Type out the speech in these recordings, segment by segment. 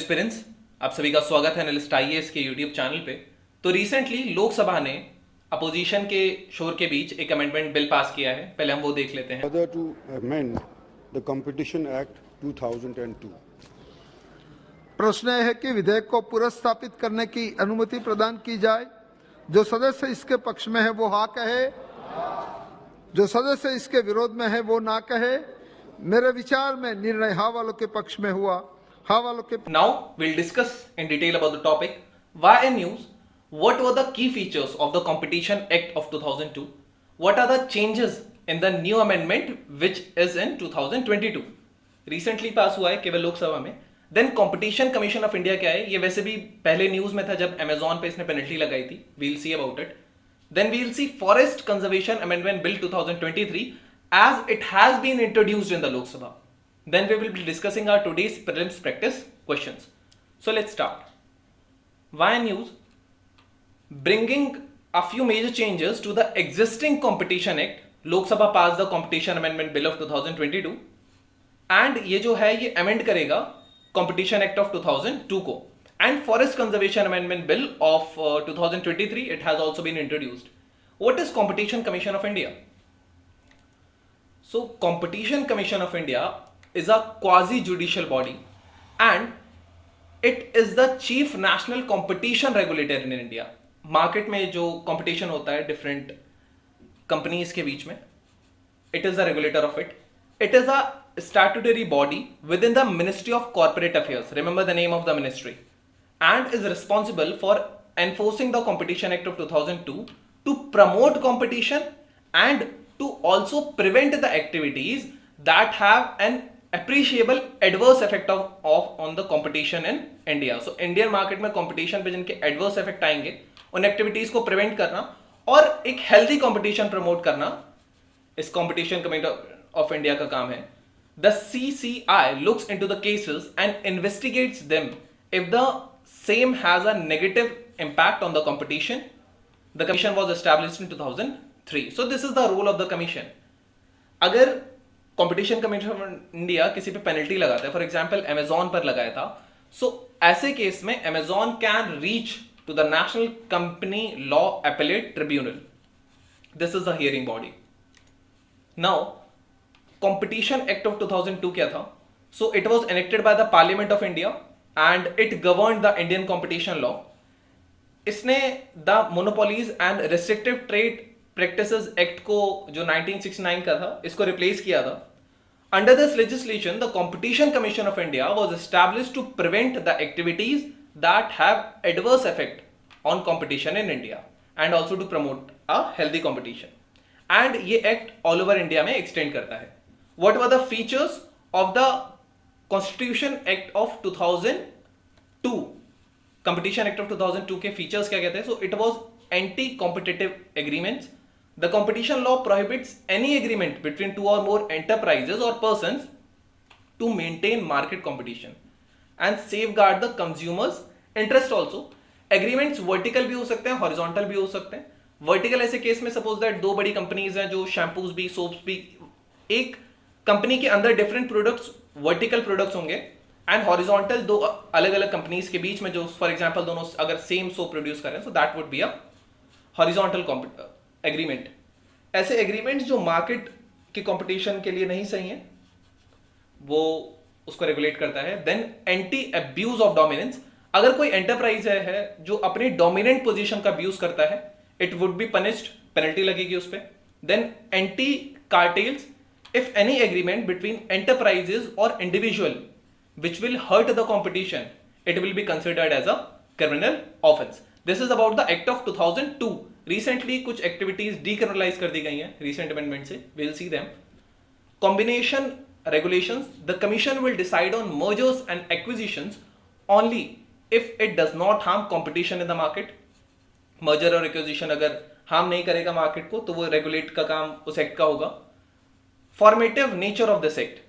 Aspirants, आप सभी का स्वागत है एनालिस्ट आईएएस के यूट्यूब चैनल पे। तो रिसेंटली लोकसभा ने अपोजिशन के शोर के बीच एक अमेंडमेंट बिल पास किया है। पहले हम वो देख लेते हैं। Further to amend the Competition Act 2002. प्रश्न यह है कि विधेयक को पुनर्स्थापित करने की अनुमति प्रदान की जाए। जो सदस्य इसके पक्ष में है वो हाँ कहे, जो सदस्य इसके विरोध में है वो ना कहे। मेरे विचार में निर्णय हाँ वालों के पक्ष में हुआ। हाँ वालों के Now we'll discuss in detail about the topic. Why in news? What were the key features of the Competition Act of 2002? What are the changes in the new amendment which is in 2022? Recently पास हुआ है केवल लोकसभा में। Then competition commission of India क्या है, ये वैसे भी पहले न्यूज में था जब अमेजॉन पे इसने पेनल्टी लगाई थी। We'll see about it. Then we'll see forest conservation amendment bill 2023 as it has been introduced in the Lok Sabha. Then we will be discussing our today's prelims practice questions. So let's start. Why news? Bringing a few major changes to the existing Competition Act. Lok Sabha passed the Competition Amendment Bill of 2022 and ये जो है ये amend करेगा Competition Act of 2002 को, and Forest Conservation Amendment Bill of 2023 it has also been introduced. What is Competition Commission of India? So Competition Commission of India is a quasi-judicial body and it is the chief national competition regulator in India. Market में जो competition होता है different companies के बीच में, it is the regulator of it. It is a statutory body within the Ministry of Corporate Affairs. Remember the name of the ministry. And is responsible for enforcing the Competition Act of 2002 to promote competition and to also prevent the activities that have an appreciable adverse effect on the competition in India. So Indian market में competition पे जिनके adverse effect आएंगे उन activities को prevent करना और एक healthy competition promote करना इस Competition Commission of India का काम है. The CCI looks into the cases and investigates them if the same has a negative impact on the competition. The commission was established in 2003. So this is the role of the commission. अगर competition commission of India किसी पे penalty लगाता है, for example Amazon पर लगाया था, सो ऐसे case में Amazon can reach to the national company law appellate tribunal. This is the hearing body. Now competition act of 2002 क्या था? So it was enacted by the parliament of India and it governed the Indian competition law. इसने the monopolies and restrictive trade practices act को जो 1969 का था इसको replace किया था. Under this legislation the competition commission of India was established to prevent the activities that have adverse effect on competition in India and also to promote a healthy competition. And ये act all over India में extend करता है. What were the features of the constitution act of 2002? Competition act of 2002 के features क्या कहते हैं? So it was anti competitive agreements. The competition law prohibits any agreement between two or more enterprises or persons to maintain market competition and safeguard the consumer's interest also. Agreements vertical भी हो सकते हैं, horizontal भी हो सकते हैं. Vertical ऐसे case में suppose that दो बड़ी कंपनीज हैं जो शैम्पूज भी सोप्स भी, एक कंपनी के अंदर डिफरेंट प्रोडक्ट्स वर्टिकल प्रोडक्ट्स होंगे एंड हॉरिजॉन्टल दो अलग अलग कंपनीज के बीच में जो फॉर एग्जांपल दोनों अगर सेम सोप प्रोड्यूस करें, so that would be a horizontal agreement. ऐसे एग्रीमेंट्स जो मार्केट की कंपटीशन के लिए नहीं सही है वो उसको रेगुलेट करता है. Then anti abuse of dominance. अगर कोई एंटरप्राइज है जो अपनी डोमिनेंट पोजीशन का अब्यूज करता है, it would be punished, penalty लगेगी उस पर. Then anti cartels. If any agreement between enterprises और individual which will hurt the competition, it will be considered as a criminal offense. This is about the Act of 2002. Recently कुछ activities decriminalize कर दी गई हैं recent amendment से. We'll see them. Combination regulations. The commission will decide on mergers and acquisitions only if it does not harm competition in the market. Merger और acquisition अगर harm नहीं करेगा market को तो वो regulate का काम उस act का होगा. Formative nature of this act.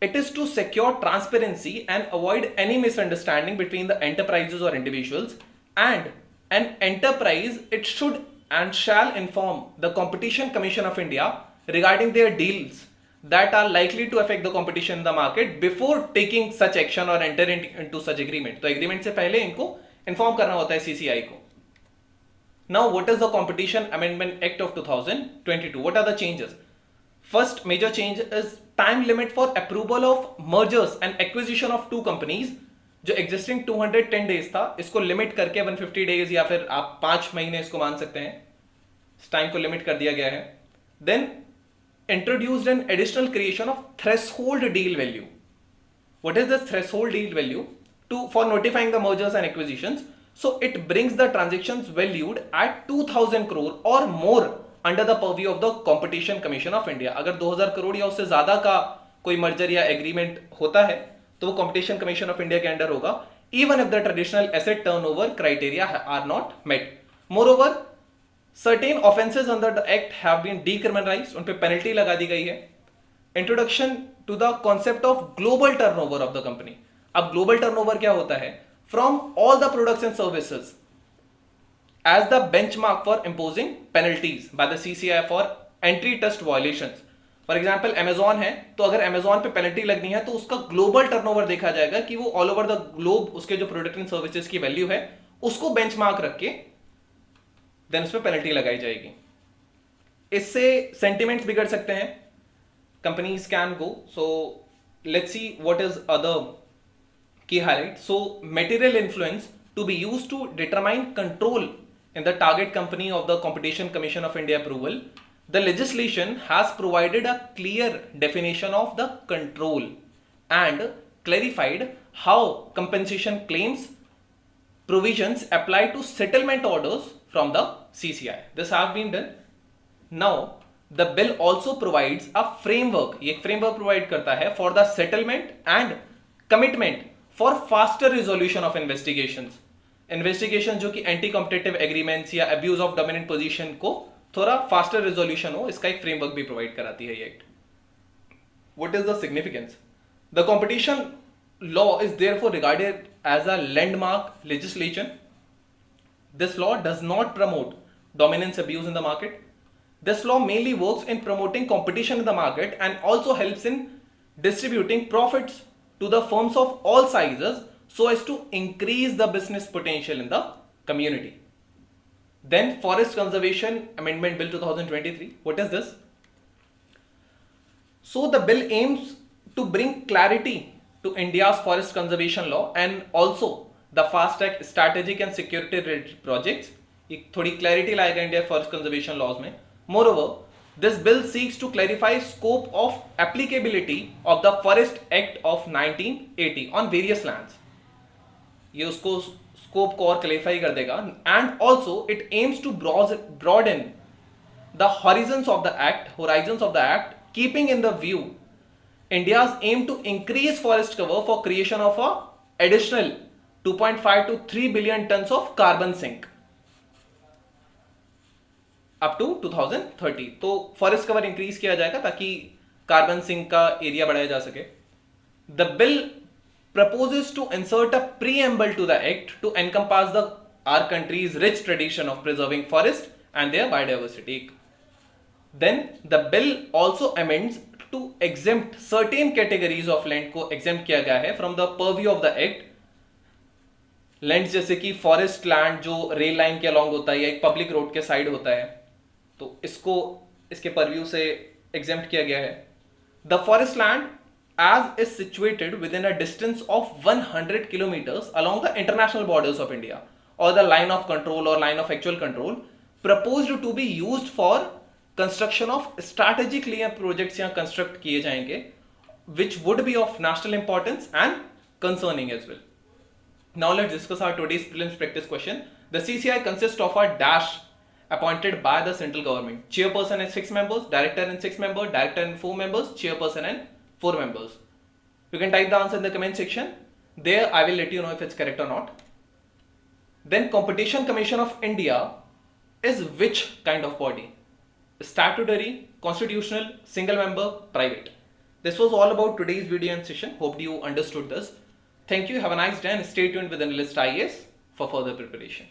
It is to secure transparency and avoid any misunderstanding between the enterprises or individuals, and an enterprise it should and shall inform the Competition Commission of India regarding their deals that are likely to affect the competition in the market before taking such action or entering into such agreement. तो agreement से पहले इनको inform करना होता है CCI को. Now, what is the Competition Amendment Act of 2022? What are the changes? First major change is time limit for approval of mergers and acquisition of two companies. जो existing 210 days था, इसको limit करके 150 days या फिर आप 5 महीने इसको मान सकते हैं. इस time को limit कर दिया गया है. Then introduced an additional creation of threshold deal value. What is this threshold deal value? For notifying the mergers and acquisitions. So it brings the transactions valued at 2000 crore or more under the purview of the Competition Commission of India. अगर 2000 करोड़ या उससे ज्यादा का कोई merger या agreement होता है तो वो Competition Commission of India के अंडर होगा, even if the traditional asset turnover criteria are not met. Moreover, certain offences under the act have been decriminalized, उन पे पेनल्टी लगा दी गई है. Introduction to the concept of global turnover of the company. अब global turnover क्या होता है? From all the products and services as the benchmark for imposing penalties by the CCI for antitrust violations. For example, Amazon है तो अगर Amazon पे penalty लगनी है तो उसका ग्लोबल टर्नओवर देखा जाएगा कि वो ऑल ओवर द ग्लोब उसके जो प्रोडक्ट एंड सर्विसेज की वैल्यू है उसको बेंचमार्क रख के देन उस पर पेनल्टी लगाई जाएगी. इससे सेंटिमेंट्स बिगड़ सकते हैं. Companies can go. So let's see what is other key highlight. So material influence to be used to determine control in the target company of the Competition Commission of India approval. The legislation has provided a clear definition of the control and clarified how compensation claims provisions apply to settlement orders from the CCI. This has been done. Now, the bill also provides a framework. ये framework provide करता है for the settlement and commitment for faster resolution of investigations. Investigation जो कि anti competitive agreements या abuse of dominant position को थोड़ा faster resolution हो, इसका एक फ्रेमवर्क भी प्रोवाइड कराती है ये act. What is the significance? The competition law is therefore regarded as a landmark legislation. This law does not promote dominance abuse in the market. This law mainly works in promoting competition in the market and also helps in distributing profits to the firms of all sizes so as to increase the business potential in the community. Then Forest Conservation Amendment Bill 2023. What is this? So the bill aims to bring clarity to India's forest conservation law and also the fast track strategic and security related projects. एक थोड़ी clarity लाएगा India forest conservation laws में. Moreover, this bill seeks to clarify scope of applicability of the Forest Act of 1980 on various lands. ये उसको scope को और clarify कर देगा. And also it aims to broaden the horizons of the act keeping in the view India's aim to increase forest cover for creation of a additional 2.5 to 3 billion tons of carbon sink up to 2030. तो forest cover increase किया जाएगा ताकि carbon sink का area बढ़ाया जा सके. The bill proposes to insert a preamble to the act to encompass our country's rich tradition of preserving forest and their biodiversity. Then the bill also amends to exempt certain categories of land को exempt किया गया है from the purview of the act. Lands जैसे कि forest land जो rail line के along होता है या एक public road के side होता है, तो इसको इसके purview से exempt किया गया है. The forest land as is situated within a distance of 100 kilometers along the international borders of India or the line of control or line of actual control proposed to be used for construction of strategic layer projects या construct किए जाएंगे which would be of national importance and concerning as well. Now let's discuss our today's prelims practice question. The CCI consists of a dash appointed by the central government. Chairperson and 6 members, director and 6 members, director and 4 members, chairperson and 4 members. You can type the answer in the comment section. There I will let you know if it's correct or not. Then Competition Commission of India is which kind of body? Statutory, constitutional, single member, private. This was all about today's video and session. Hope you understood this. Thank you. Have a nice day and stay tuned with Analyst IAS for further preparation.